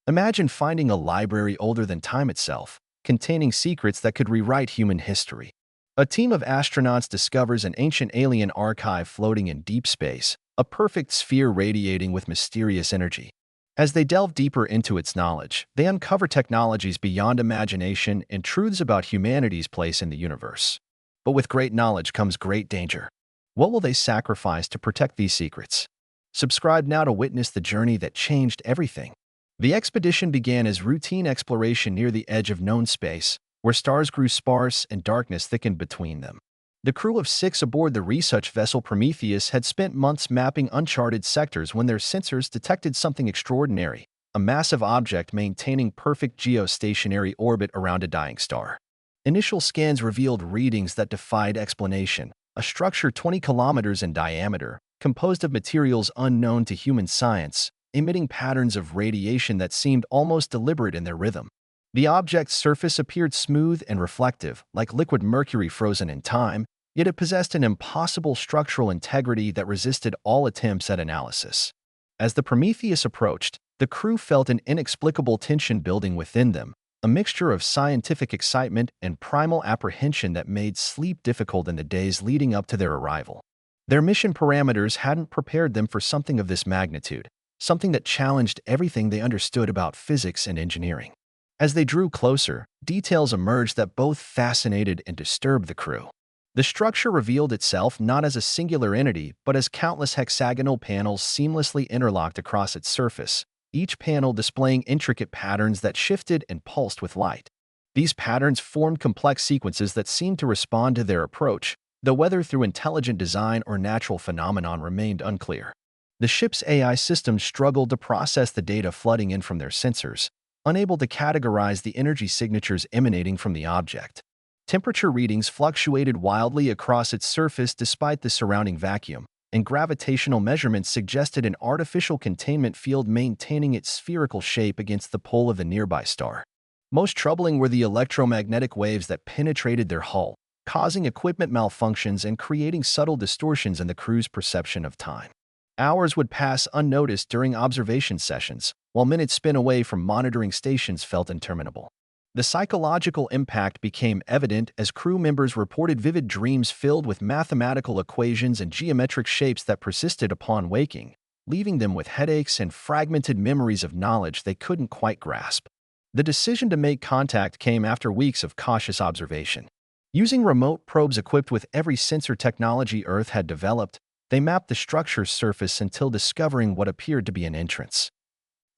Imagine finding a library older than time itself, containing secrets that could rewrite human history. A team of astronauts discovers an ancient alien archive floating in deep space, a perfect sphere radiating with mysterious energy. As they delve deeper into its knowledge, they uncover technologies beyond imagination and truths about humanity's place in the universe. But with great knowledge comes great danger. What will they sacrifice to protect these secrets? Subscribe now to witness the journey that changed everything. The expedition began as routine exploration near the edge of known space, where stars grew sparse and darkness thickened between them. The crew of 6 aboard the research vessel Prometheus had spent months mapping uncharted sectors when their sensors detected something extraordinary, a massive object maintaining perfect geostationary orbit around a dying star. Initial scans revealed readings that defied explanation, a structure 20 kilometers in diameter, composed of materials unknown to human science, emitting patterns of radiation that seemed almost deliberate in their rhythm. The object's surface appeared smooth and reflective, like liquid mercury frozen in time, yet it possessed an impossible structural integrity that resisted all attempts at analysis. As the Prometheus approached, the crew felt an inexplicable tension building within them, a mixture of scientific excitement and primal apprehension that made sleep difficult in the days leading up to their arrival. Their mission parameters hadn't prepared them for something of this magnitude, something that challenged everything they understood about physics and engineering. As they drew closer, details emerged that both fascinated and disturbed the crew. The structure revealed itself not as a singular entity, but as countless hexagonal panels seamlessly interlocked across its surface, each panel displaying intricate patterns that shifted and pulsed with light. These patterns formed complex sequences that seemed to respond to their approach, though whether through intelligent design or natural phenomenon remained unclear. The ship's AI systems struggled to process the data flooding in from their sensors, unable to categorize the energy signatures emanating from the object. Temperature readings fluctuated wildly across its surface despite the surrounding vacuum, and gravitational measurements suggested an artificial containment field maintaining its spherical shape against the pull of the nearby star. Most troubling were the electromagnetic waves that penetrated their hull, causing equipment malfunctions and creating subtle distortions in the crew's perception of time. Hours would pass unnoticed during observation sessions, while minutes spent away from monitoring stations felt interminable. The psychological impact became evident as crew members reported vivid dreams filled with mathematical equations and geometric shapes that persisted upon waking, leaving them with headaches and fragmented memories of knowledge they couldn't quite grasp. The decision to make contact came after weeks of cautious observation. Using remote probes equipped with every sensor technology Earth had developed, they mapped the structure's surface until discovering what appeared to be an entrance.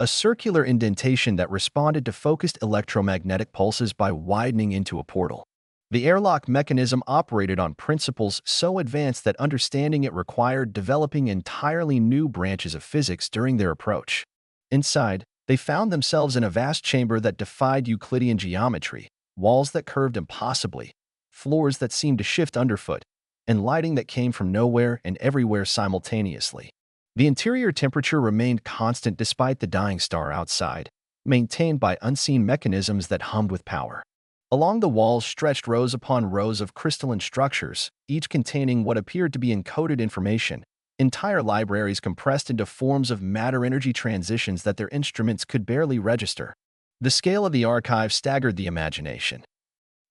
A circular indentation that responded to focused electromagnetic pulses by widening into a portal. The airlock mechanism operated on principles so advanced that understanding it required developing entirely new branches of physics during their approach. Inside, they found themselves in a vast chamber that defied Euclidean geometry, walls that curved impossibly, floors that seemed to shift underfoot, and lighting that came from nowhere and everywhere simultaneously. The interior temperature remained constant despite the dying star outside, maintained by unseen mechanisms that hummed with power. Along the walls stretched rows upon rows of crystalline structures, each containing what appeared to be encoded information, entire libraries compressed into forms of matter-energy transitions that their instruments could barely register. The scale of the archive staggered the imagination.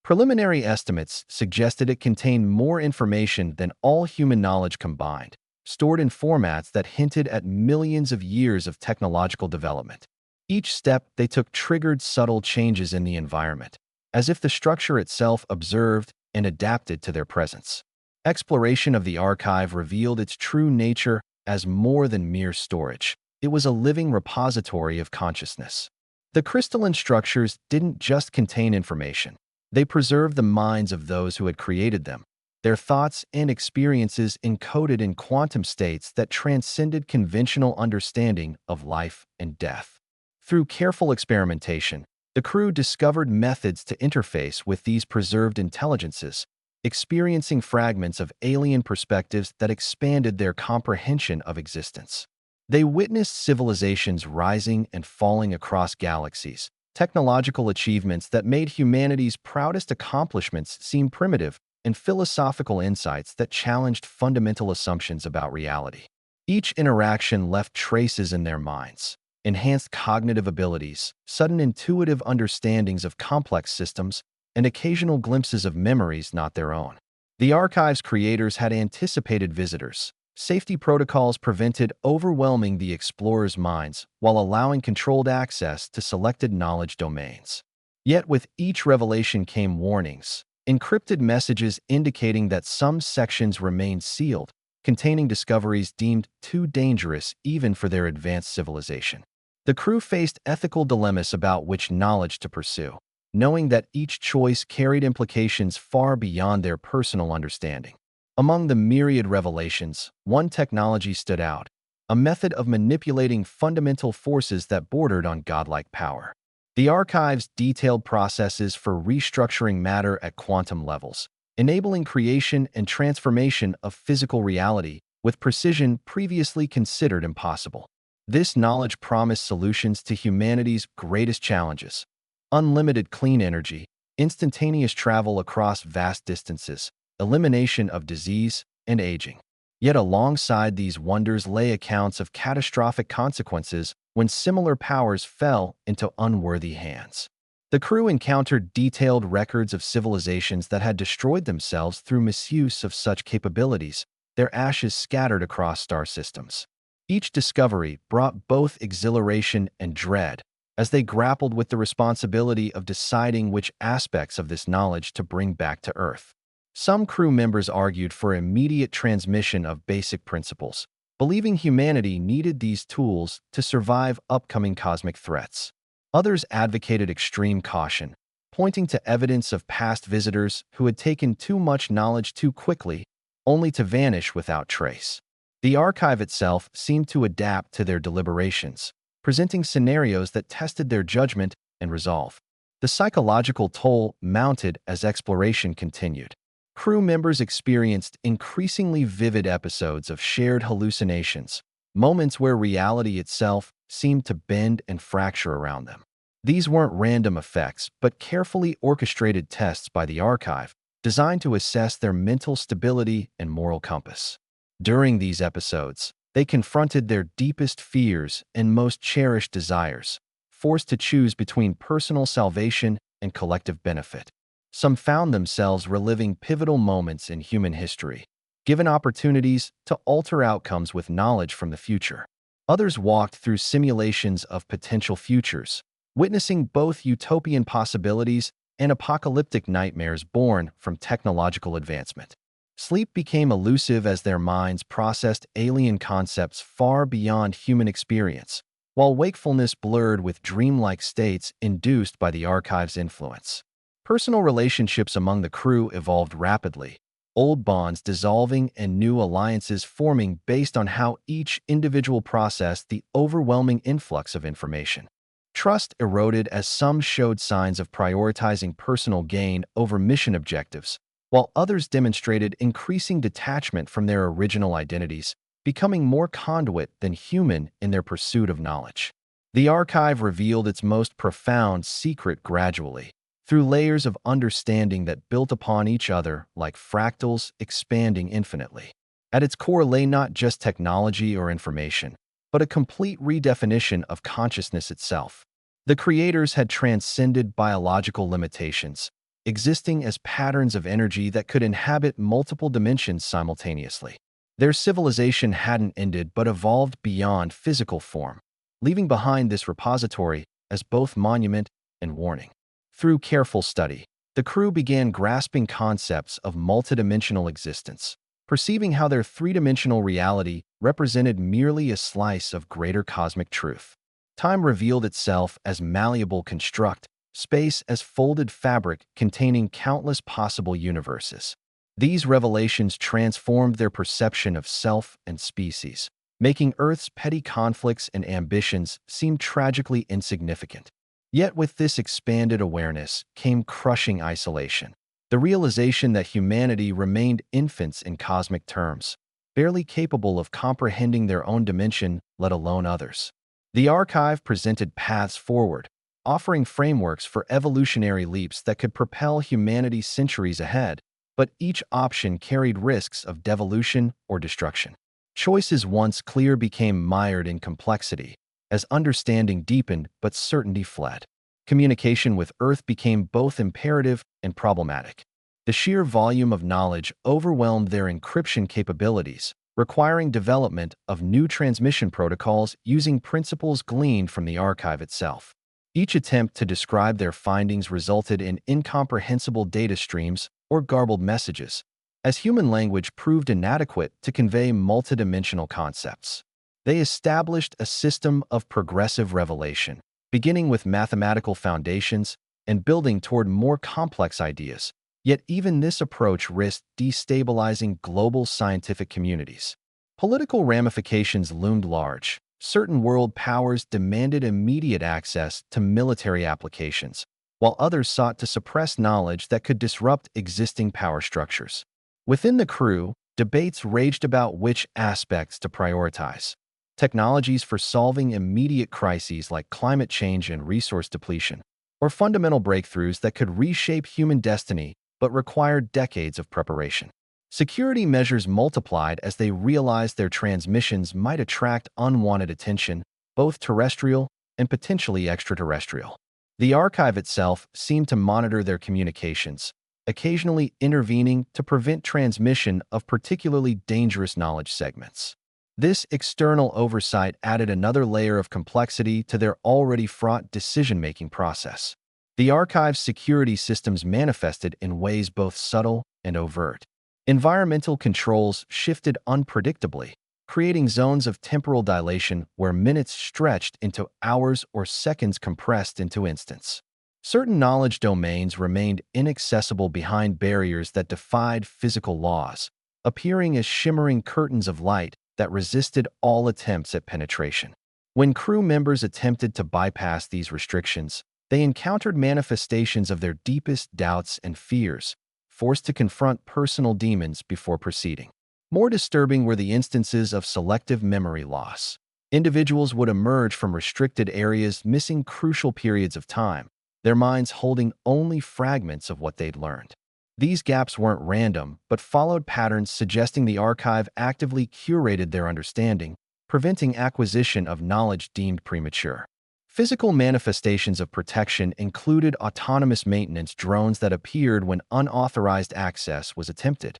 Preliminary estimates suggested it contained more information than all human knowledge combined, stored in formats that hinted at millions of years of technological development. Each step they took triggered subtle changes in the environment, as if the structure itself observed and adapted to their presence. Exploration of the archive revealed its true nature as more than mere storage. It was a living repository of consciousness. The crystalline structures didn't just contain information. They preserved the minds of those who had created them, their thoughts and experiences encoded in quantum states that transcended conventional understanding of life and death. Through careful experimentation, the crew discovered methods to interface with these preserved intelligences, experiencing fragments of alien perspectives that expanded their comprehension of existence. They witnessed civilizations rising and falling across galaxies, technological achievements that made humanity's proudest accomplishments seem primitive, and philosophical insights that challenged fundamental assumptions about reality. Each interaction left traces in their minds. enhanced cognitive abilities, sudden intuitive understandings of complex systems, and occasional glimpses of memories not their own. The archive's creators had anticipated visitors. Safety protocols prevented overwhelming the explorers' minds while allowing controlled access to selected knowledge domains. Yet with each revelation came warnings, encrypted messages indicating that some sections remained sealed, containing discoveries deemed too dangerous even for their advanced civilization. The crew faced ethical dilemmas about which knowledge to pursue, knowing that each choice carried implications far beyond their personal understanding. Among the myriad revelations, one technology stood out, a method of manipulating fundamental forces that bordered on godlike power. The archive's detailed processes for restructuring matter at quantum levels, enabling creation and transformation of physical reality with precision previously considered impossible. This knowledge promised solutions to humanity's greatest challenges: unlimited clean energy, instantaneous travel across vast distances, elimination of disease and aging. Yet alongside these wonders lay accounts of catastrophic consequences when similar powers fell into unworthy hands. The crew encountered detailed records of civilizations that had destroyed themselves through misuse of such capabilities, their ashes scattered across star systems. Each discovery brought both exhilaration and dread, as they grappled with the responsibility of deciding which aspects of this knowledge to bring back to Earth. Some crew members argued for immediate transmission of basic principles, believing humanity needed these tools to survive upcoming cosmic threats. Others advocated extreme caution, pointing to evidence of past visitors who had taken too much knowledge too quickly, only to vanish without trace. The archive itself seemed to adapt to their deliberations, presenting scenarios that tested their judgment and resolve. The psychological toll mounted as exploration continued. Crew members experienced increasingly vivid episodes of shared hallucinations, moments where reality itself seemed to bend and fracture around them. These weren't random effects, but carefully orchestrated tests by the archive, designed to assess their mental stability and moral compass. During these episodes, they confronted their deepest fears and most cherished desires, forced to choose between personal salvation and collective benefit. Some found themselves reliving pivotal moments in human history, given opportunities to alter outcomes with knowledge from the future. Others walked through simulations of potential futures, witnessing both utopian possibilities and apocalyptic nightmares born from technological advancement. Sleep became elusive as their minds processed alien concepts far beyond human experience, while wakefulness blurred with dreamlike states induced by the archive's influence. Personal relationships among the crew evolved rapidly, old bonds dissolving and new alliances forming based on how each individual processed the overwhelming influx of information. Trust eroded as some showed signs of prioritizing personal gain over mission objectives, while others demonstrated increasing detachment from their original identities, becoming more conduit than human in their pursuit of knowledge. The archive revealed its most profound secret gradually, through layers of understanding that built upon each other like fractals expanding infinitely. At its core lay not just technology or information, but a complete redefinition of consciousness itself. The creators had transcended biological limitations, existing as patterns of energy that could inhabit multiple dimensions simultaneously. Their civilization hadn't ended but evolved beyond physical form, leaving behind this repository as both monument and warning. Through careful study, the crew began grasping concepts of multidimensional existence, perceiving how their three-dimensional reality represented merely a slice of greater cosmic truth. Time revealed itself as malleable construct, space as folded fabric containing countless possible universes. These revelations transformed their perception of self and species, making Earth's petty conflicts and ambitions seem tragically insignificant. Yet with this expanded awareness came crushing isolation, the realization that humanity remained infants in cosmic terms, barely capable of comprehending their own dimension, let alone others. The archive presented paths forward, offering frameworks for evolutionary leaps that could propel humanity centuries ahead, but each option carried risks of devolution or destruction. Choices once clear became mired in complexity, as understanding deepened but certainty fled. Communication with Earth became both imperative and problematic. The sheer volume of knowledge overwhelmed their encryption capabilities, requiring development of new transmission protocols using principles gleaned from the archive itself. Each attempt to describe their findings resulted in incomprehensible data streams or garbled messages, as human language proved inadequate to convey multidimensional concepts. They established a system of progressive revelation, beginning with mathematical foundations and building toward more complex ideas. Yet even this approach risked destabilizing global scientific communities. Political ramifications loomed large. Certain world powers demanded immediate access to military applications, while others sought to suppress knowledge that could disrupt existing power structures. Within the crew, debates raged about which aspects to prioritize. Technologies for solving immediate crises like climate change and resource depletion, or fundamental breakthroughs that could reshape human destiny but required decades of preparation. Security measures multiplied as they realized their transmissions might attract unwanted attention, both terrestrial and potentially extraterrestrial. The archive itself seemed to monitor their communications, occasionally intervening to prevent transmission of particularly dangerous knowledge segments. This external oversight added another layer of complexity to their already fraught decision-making process. The archive's security systems manifested in ways both subtle and overt. Environmental controls shifted unpredictably, creating zones of temporal dilation where minutes stretched into hours or seconds compressed into instants. Certain knowledge domains remained inaccessible behind barriers that defied physical laws, appearing as shimmering curtains of light that resisted all attempts at penetration. When crew members attempted to bypass these restrictions, they encountered manifestations of their deepest doubts and fears, forced to confront personal demons before proceeding. More disturbing were the instances of selective memory loss. Individuals would emerge from restricted areas missing crucial periods of time, their minds holding only fragments of what they'd learned. These gaps weren't random, but followed patterns suggesting the archive actively curated their understanding, preventing acquisition of knowledge deemed premature. Physical manifestations of protection included autonomous maintenance drones that appeared when unauthorized access was attempted,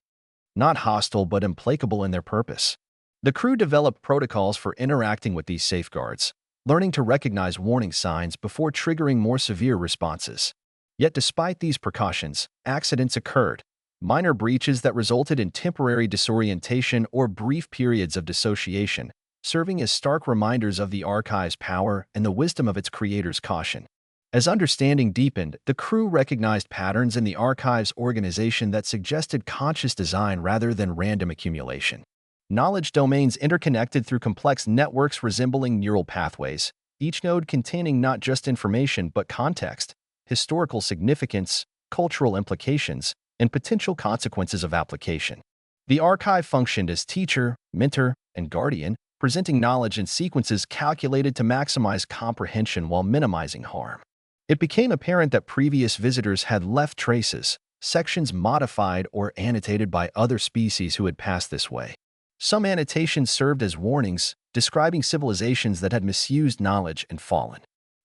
not hostile but implacable in their purpose. The crew developed protocols for interacting with these safeguards, learning to recognize warning signs before triggering more severe responses. Yet despite these precautions, accidents occurred, minor breaches that resulted in temporary disorientation or brief periods of dissociation, serving as stark reminders of the archive's power and the wisdom of its creator's caution. As understanding deepened, the crew recognized patterns in the archive's organization that suggested conscious design rather than random accumulation. Knowledge domains interconnected through complex networks resembling neural pathways, each node containing not just information but context, historical significance, cultural implications, and potential consequences of application. The archive functioned as teacher, mentor, and guardian, presenting knowledge in sequences calculated to maximize comprehension while minimizing harm. It became apparent that previous visitors had left traces, sections modified or annotated by other species who had passed this way. Some annotations served as warnings, describing civilizations that had misused knowledge and fallen.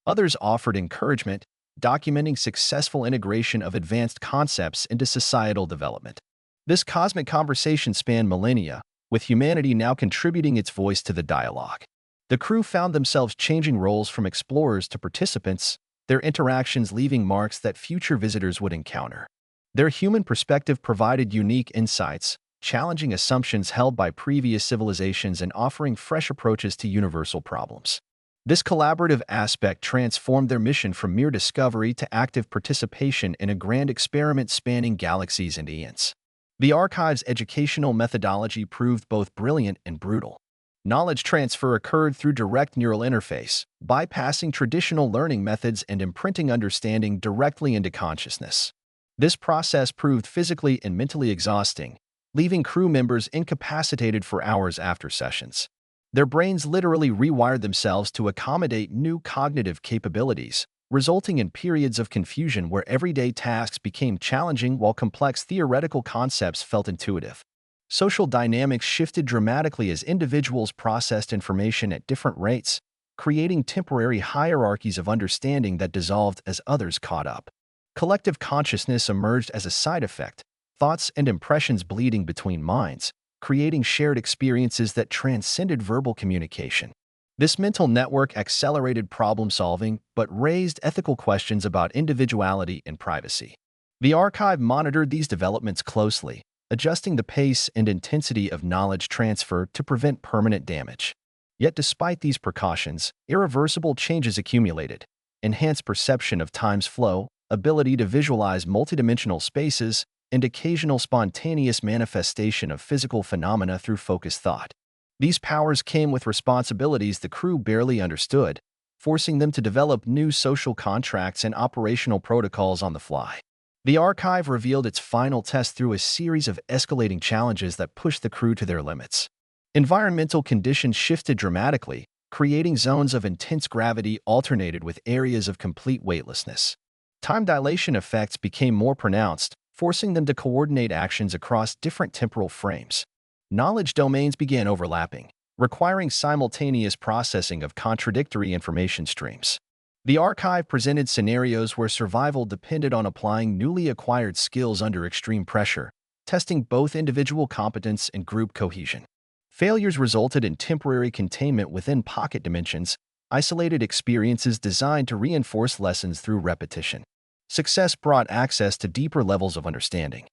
Others offered encouragement, documenting successful integration of advanced concepts into societal development. This cosmic conversation spanned millennia, with humanity now contributing its voice to the dialogue. The crew found themselves changing roles from explorers to participants, their interactions leaving marks that future visitors would encounter. Their human perspective provided unique insights, challenging assumptions held by previous civilizations and offering fresh approaches to universal problems. This collaborative aspect transformed their mission from mere discovery to active participation in a grand experiment spanning galaxies and eons. The archive's educational methodology proved both brilliant and brutal. Knowledge transfer occurred through direct neural interface, bypassing traditional learning methods and imprinting understanding directly into consciousness. This process proved physically and mentally exhausting, leaving crew members incapacitated for hours after sessions. Their brains literally rewired themselves to accommodate new cognitive capabilities, resulting in periods of confusion where everyday tasks became challenging while complex theoretical concepts felt intuitive. Social dynamics shifted dramatically as individuals processed information at different rates, creating temporary hierarchies of understanding that dissolved as others caught up. Collective consciousness emerged as a side effect, thoughts and impressions bleeding between minds, creating shared experiences that transcended verbal communication. This mental network accelerated problem-solving but raised ethical questions about individuality and privacy. The archive monitored these developments closely, adjusting the pace and intensity of knowledge transfer to prevent permanent damage. Yet despite these precautions, irreversible changes accumulated: enhanced perception of time's flow, ability to visualize multidimensional spaces, and occasional spontaneous manifestation of physical phenomena through focused thought. These powers came with responsibilities the crew barely understood, forcing them to develop new social contracts and operational protocols on the fly. The archive revealed its final test through a series of escalating challenges that pushed the crew to their limits. Environmental conditions shifted dramatically, creating zones of intense gravity alternated with areas of complete weightlessness. Time dilation effects became more pronounced, forcing them to coordinate actions across different temporal frames. Knowledge domains began overlapping, requiring simultaneous processing of contradictory information streams. The archive presented scenarios where survival depended on applying newly acquired skills under extreme pressure, testing both individual competence and group cohesion. Failures resulted in temporary containment within pocket dimensions, isolated experiences designed to reinforce lessons through repetition. Success brought access to deeper levels of understanding,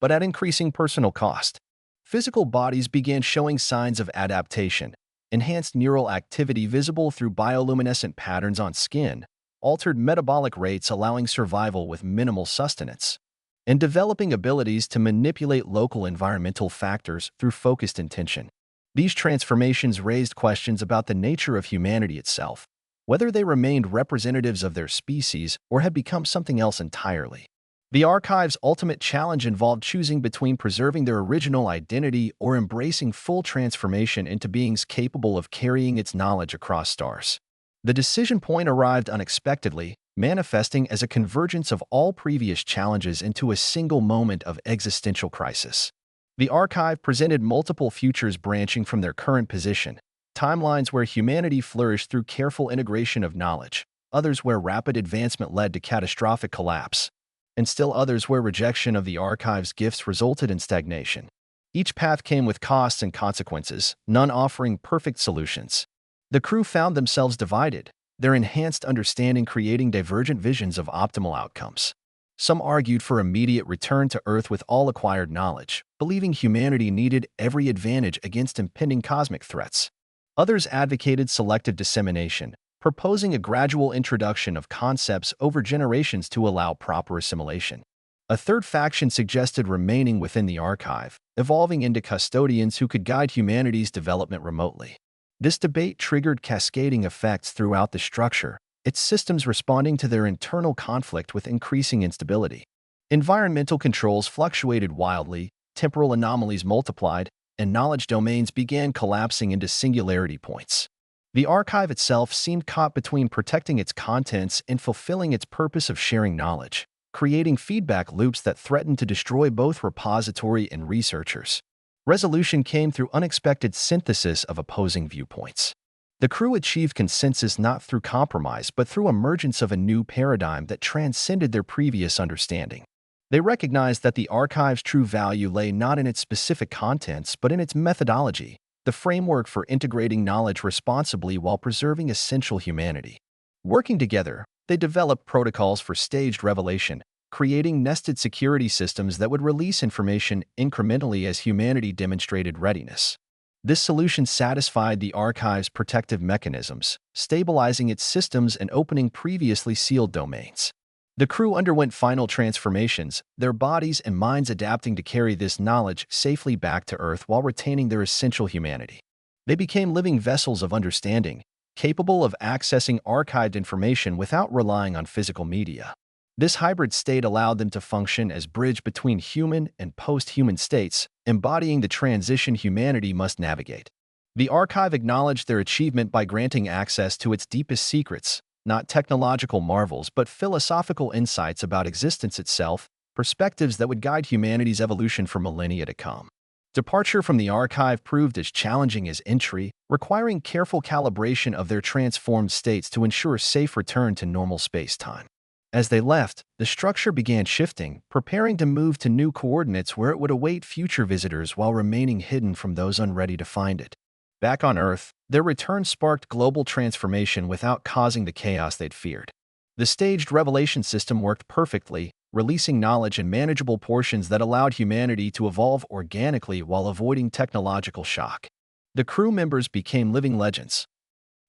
but at increasing personal cost. Physical bodies began showing signs of adaptation: enhanced neural activity visible through bioluminescent patterns on skin, altered metabolic rates allowing survival with minimal sustenance, and developing abilities to manipulate local environmental factors through focused intention. These transformations raised questions about the nature of humanity itself, whether they remained representatives of their species or had become something else entirely. The archive's ultimate challenge involved choosing between preserving their original identity or embracing full transformation into beings capable of carrying its knowledge across stars. The decision point arrived unexpectedly, manifesting as a convergence of all previous challenges into a single moment of existential crisis. The archive presented multiple futures branching from their current position: timelines where humanity flourished through careful integration of knowledge, others where rapid advancement led to catastrophic collapse, and still others where rejection of the archive's gifts resulted in stagnation. Each path came with costs and consequences, none offering perfect solutions. The crew found themselves divided, their enhanced understanding creating divergent visions of optimal outcomes. Some argued for immediate return to Earth with all acquired knowledge, believing humanity needed every advantage against impending cosmic threats. Others advocated selective dissemination, proposing a gradual introduction of concepts over generations to allow proper assimilation. A third faction suggested remaining within the archive, evolving into custodians who could guide humanity's development remotely. This debate triggered cascading effects throughout the structure, its systems responding to their internal conflict with increasing instability. Environmental controls fluctuated wildly, temporal anomalies multiplied, and knowledge domains began collapsing into singularity points. The archive itself seemed caught between protecting its contents and fulfilling its purpose of sharing knowledge, creating feedback loops that threatened to destroy both repository and researchers. Resolution came through unexpected synthesis of opposing viewpoints. The crew achieved consensus not through compromise but through emergence of a new paradigm that transcended their previous understanding. They recognized that the archive's true value lay not in its specific contents but in its methodology, the framework for integrating knowledge responsibly while preserving essential humanity. Working together, they developed protocols for staged revelation, creating nested security systems that would release information incrementally as humanity demonstrated readiness. This solution satisfied the archive's protective mechanisms, stabilizing its systems and opening previously sealed domains. The crew underwent final transformations, their bodies and minds adapting to carry this knowledge safely back to Earth while retaining their essential humanity. They became living vessels of understanding, capable of accessing archived information without relying on physical media. This hybrid state allowed them to function as bridge between human and post-human states, embodying the transition humanity must navigate. The archive acknowledged their achievement by granting access to its deepest secrets, not technological marvels but philosophical insights about existence itself, perspectives that would guide humanity's evolution for millennia to come. Departure from the archive proved as challenging as entry, requiring careful calibration of their transformed states to ensure safe return to normal space-time. As they left, the structure began shifting, preparing to move to new coordinates where it would await future visitors while remaining hidden from those unready to find it. Back on Earth, their return sparked global transformation without causing the chaos they'd feared. The staged revelation system worked perfectly, releasing knowledge in manageable portions that allowed humanity to evolve organically while avoiding technological shock. The crew members became living legends,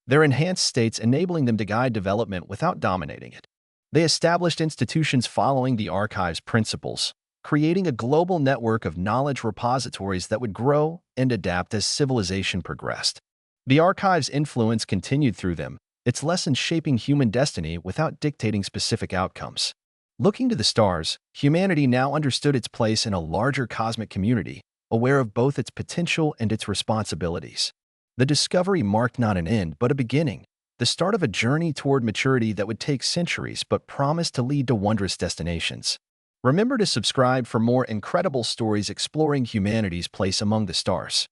their enhanced states enabling them to guide development without dominating it. They established institutions following the archive's principles, creating a global network of knowledge repositories that would grow and adapt as civilization progressed. The archive's influence continued through them, its lessons shaping human destiny without dictating specific outcomes. Looking to the stars, humanity now understood its place in a larger cosmic community, aware of both its potential and its responsibilities. The discovery marked not an end, but a beginning, the start of a journey toward maturity that would take centuries but promised to lead to wondrous destinations. Remember to subscribe for more incredible stories exploring humanity's place among the stars.